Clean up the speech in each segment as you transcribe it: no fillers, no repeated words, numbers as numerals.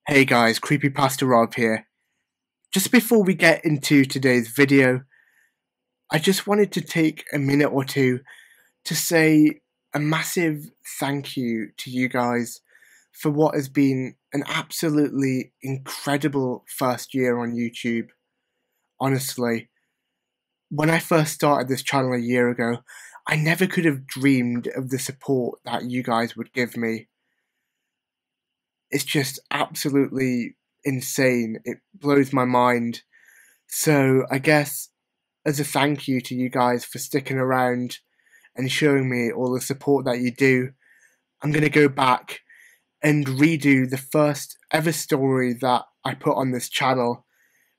Hey guys, CreepyPastaRob here. Just before we get into today's video, I just wanted to take a minute or two to say a massive thank you to you guys for what has been an absolutely incredible first year on YouTube. Honestly, when I first started this channel a year ago, I never could have dreamed of the support that you guys would give me. It's just absolutely insane. It blows my mind. So I guess as a thank you to you guys for sticking around and showing me all the support that you do, I'm going to go back and redo the first ever story that I put on this channel,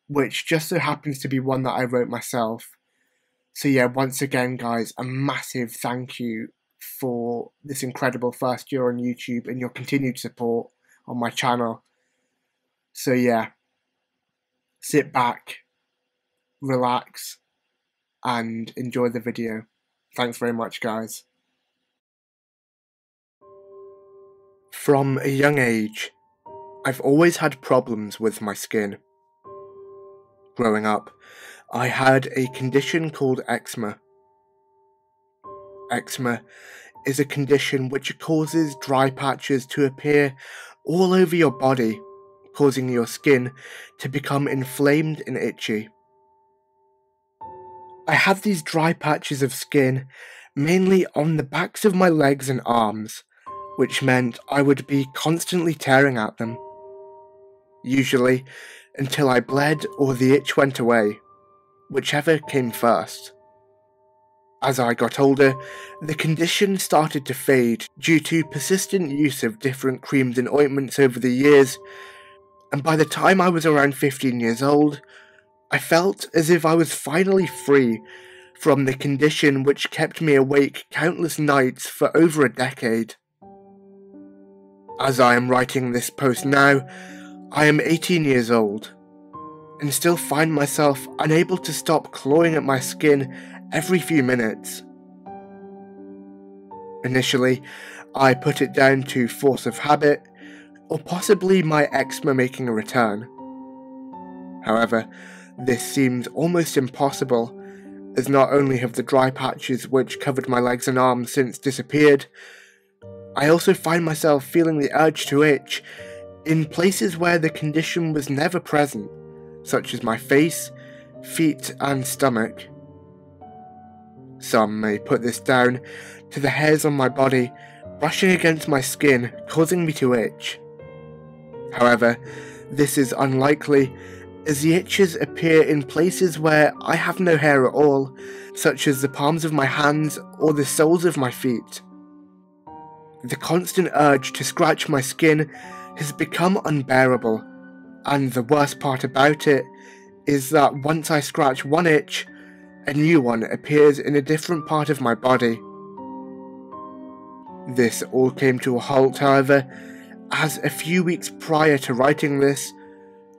which just so happens to be one that I wrote myself. So yeah, once again guys, a massive thank you for this incredible first year on YouTube and your continued support on my channel. So yeah, sit back, relax, and enjoy the video. Thanks very much, guys. From a young age, I've always had problems with my skin. Growing up, I had a condition called eczema. Eczema is a condition which causes dry patches to appear all over your body, causing your skin to become inflamed and itchy. I had these dry patches of skin mainly on the backs of my legs and arms, which meant I would be constantly tearing at them, usually until I bled or the itch went away, whichever came first. As I got older, the condition started to fade due to persistent use of different creams and ointments over the years, and by the time I was around 15 years old, I felt as if I was finally free from the condition which kept me awake countless nights for over a decade. As I am writing this post now, I am 18 years old, and still find myself unable to stop clawing at my skin every few minutes. Initially, I put it down to force of habit, or possibly my eczema making a return. However, this seems almost impossible, as not only have the dry patches which covered my legs and arms since disappeared, I also find myself feeling the urge to itch in places where the condition was never present, such as my face, feet, and stomach. Some may put this down to the hairs on my body brushing against my skin, causing me to itch. However, this is unlikely, as the itches appear in places where I have no hair at all, such as the palms of my hands or the soles of my feet. The constant urge to scratch my skin has become unbearable, and the worst part about it is that once I scratch one itch, a new one appears in a different part of my body. This all came to a halt, however, as a few weeks prior to writing this,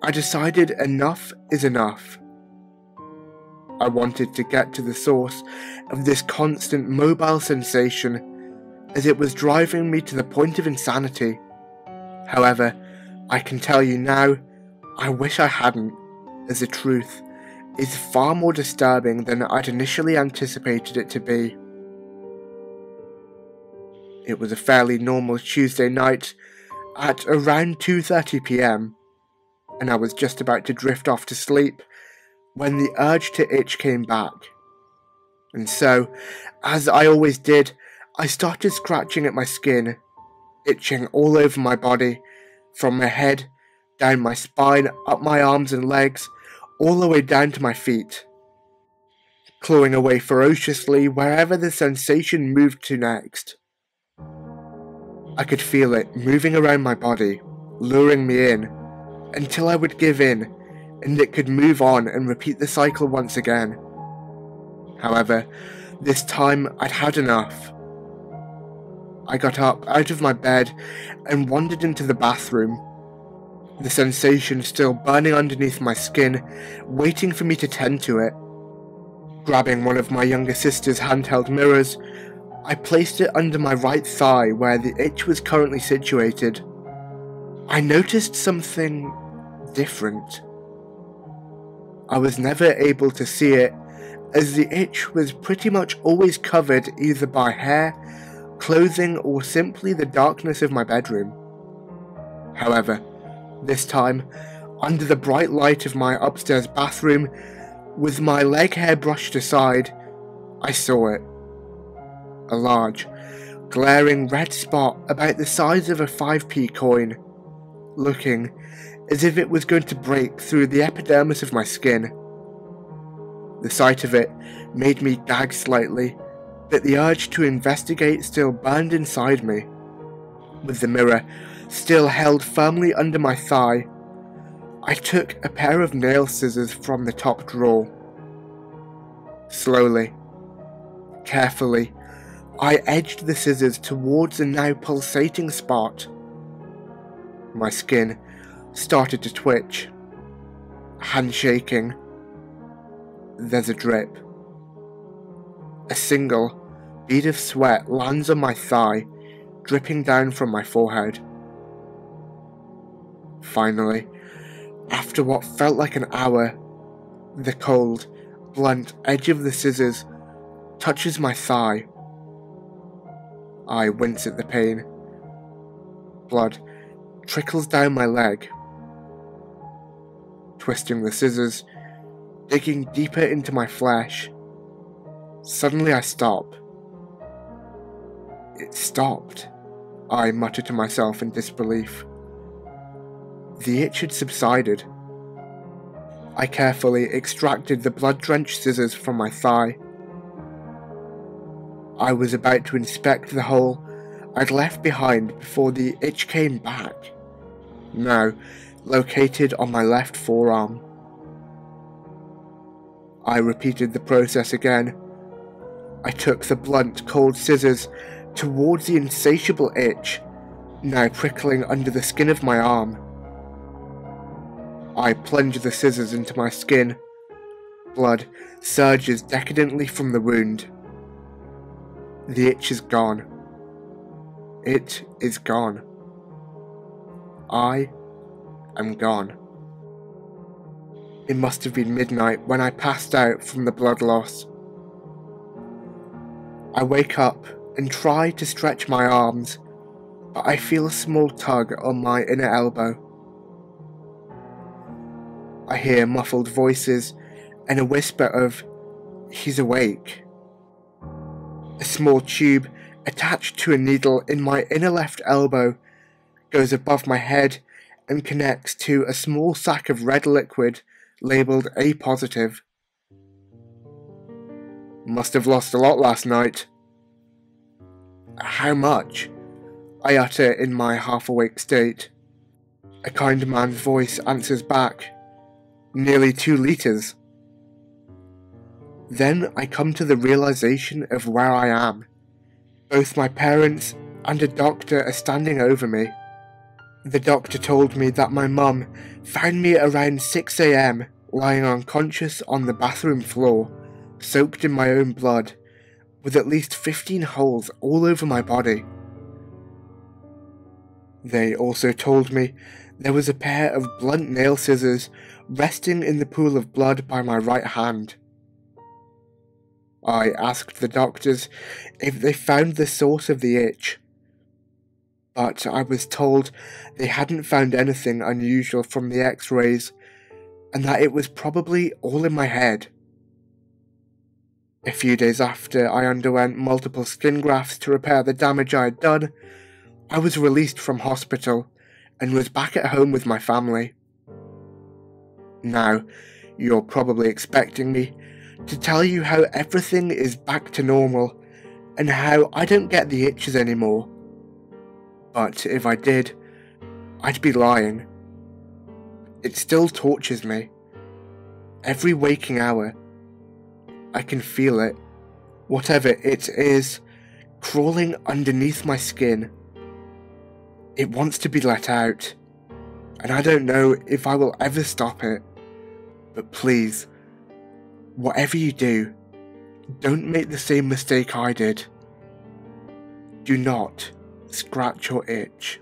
I decided enough is enough. I wanted to get to the source of this constant mobile sensation, as it was driving me to the point of insanity. However, I can tell you now, I wish I hadn't, as the truth is far more disturbing than I'd initially anticipated it to be. It was a fairly normal Tuesday night at around 2:30 PM, and I was just about to drift off to sleep when the urge to itch came back. And so, as I always did, I started scratching at my skin, itching all over my body, from my head, down my spine, up my arms and legs, all the way down to my feet, clawing away ferociously wherever the sensation moved to next. I could feel it moving around my body, luring me in, until I would give in, and it could move on and repeat the cycle once again. However, this time I'd had enough. I got up out of my bed and wandered into the bathroom, the sensation still burning underneath my skin, waiting for me to tend to it. Grabbing one of my younger sister's handheld mirrors, I placed it under my right thigh where the itch was currently situated. I noticed something different. I was never able to see it, as the itch was pretty much always covered either by hair, clothing, or simply the darkness of my bedroom. However, this time, under the bright light of my upstairs bathroom, with my leg hair brushed aside, I saw it. A large, glaring red spot about the size of a 5p coin, looking as if it was going to break through the epidermis of my skin. The sight of it made me gag slightly, but the urge to investigate still burned inside me. With the mirror still held firmly under my thigh, I took a pair of nail scissors from the top drawer. Slowly, carefully, I edged the scissors towards the now pulsating spot. My skin started to twitch, hand shaking. There's a drip. A single bead of sweat lands on my thigh, dripping down from my forehead. Finally, after what felt like an hour, the cold, blunt edge of the scissors touches my thigh. I wince at the pain. Blood trickles down my leg. Twisting the scissors, digging deeper into my flesh. Suddenly I stop. It stopped, I muttered to myself in disbelief. The itch had subsided. I carefully extracted the blood-drenched scissors from my thigh. I was about to inspect the hole I'd left behind before the itch came back, now located on my left forearm. I repeated the process again. I took the blunt, cold scissors towards the insatiable itch, now prickling under the skin of my arm. I plunged the scissors into my skin. Blood surges decadently from the wound. The itch is gone. It is gone. I am gone. It must have been midnight when I passed out from the blood loss. I wake up and try to stretch my arms, but I feel a small tug on my inner elbow. I hear muffled voices and a whisper of, "He's awake." A small tube attached to a needle in my inner left elbow goes above my head and connects to a small sack of red liquid labelled A positive. Must have lost a lot last night. How much? I utter in my half-awake state. A kind man's voice answers back. Nearly 2 litres. Then I come to the realisation of where I am. Both my parents and a doctor are standing over me. The doctor told me that my mum found me around 6 AM lying unconscious on the bathroom floor, soaked in my own blood, with at least 15 holes all over my body. They also told me there was a pair of blunt nail scissors resting in the pool of blood by my right hand. I asked the doctors if they found the source of the itch, but I was told they hadn't found anything unusual from the x-rays, and that it was probably all in my head. A few days after I underwent multiple skin grafts to repair the damage I had done, I was released from hospital and was back at home with my family. Now, you're probably expecting me to tell you how everything is back to normal and how I don't get the itches anymore. But if I did, I'd be lying. It still tortures me. Every waking hour, I can feel it, whatever it is, crawling underneath my skin. It wants to be let out, and I don't know if I will ever stop it. But please, whatever you do, don't make the same mistake I did. Do not scratch your itch.